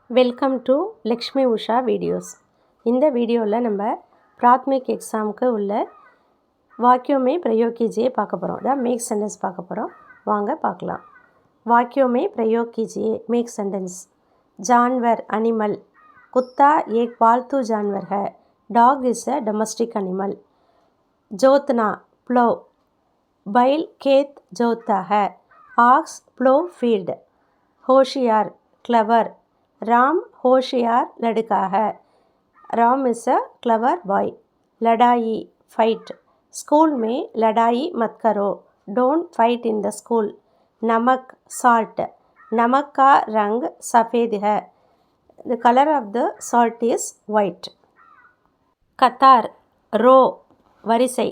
Welcome to Lakshmi Usha videos. இந்த வீடியோவில் நம்ம பிராத்மிக் எக்ஸாமுக்கு உள்ள வாக்கியோமே பிரயோக் कीजिए பார்க்க போகிறோம். அதான் மேக் சென்டென்ஸ் பார்க்க போகிறோம். வாங்க பார்க்கலாம். வாக்கியோமே प्रयोग कीजिए மேக் சென்டென்ஸ். जानवर अनिमल, कुत्ता एक पालतू जानवर है. Dog is a domestic animal. जोतना प्लो, बैल खेत जोतता है. Aux plough field. होशियार क्लेवर, राम होशियार लड़का है. Ram is a clever boy. लड़ाई फाइट, स्कूल में लड़ाई मत करो. Don't fight in the school. नमक साल्ट, नमक का रंग सफ़ेद है. The colour of the salt is white. कतार रो वरिसை.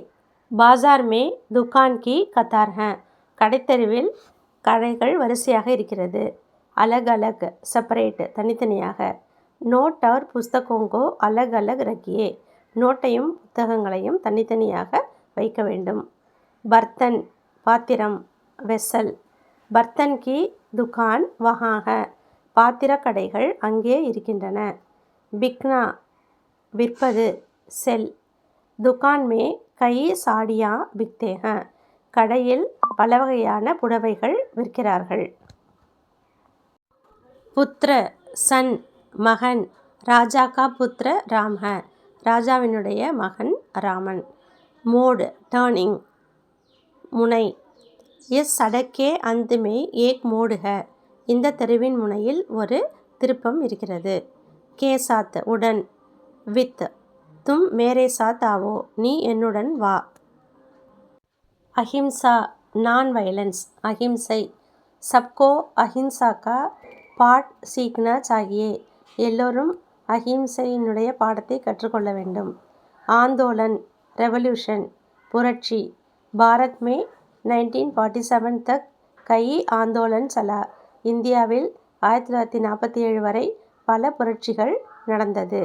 बाजार में दुकान की कतार हैं. கடைத்தெருவில் கடைகள் வரிசையாக இருக்கிறது. अलग अलग செப்பரேட் தனித்தனியாக. நோட் और पुस्तकों को अलग अलग रखिए. நோட்டையும் புத்தகங்களையும் தனித்தனியாக வைக்க வேண்டும். बर्तन பாத்திரம் வெசல். बर्तन की दुकान वहाँ है. பாத்திரக் கடைகள் அங்கே இருக்கின்றன. बिकना விற்பது செல். दुकान में कई साड़ियाँ बिकते हैं. கடையில் பல வகையான புடவைகள் விற்கிறார்கள். पुत्र सन மகன். ராஜா கா புத்திர ராம் है. ராஜாவினுடைய மகன் ராமன். மோடு டர்னிங் முனை. इस सड़क के अंत में एक मोड़ है. இந்த தெருவின் முனையில் ஒரு திருப்பம் இருக்கிறது. के साथ உடன். வித் तुम मेरे साथ आओ, நீ என்னுடன் வா. अहिंसा नॉन वायलेंस अहिंसை. सबको अहिंसा का पाठ सीखना चाहिए. எல்லோரும் அஹிம்சையினுடைய பாடத்தை கற்றுக்கொள்ள வேண்டும். आंदोलन रेवोल्यूशन புரட்சி. भारत में 1947 तक कई आंदोलन चला. இந்தியாவில் 1947 வரை பல புரட்சிகள் நடந்தது.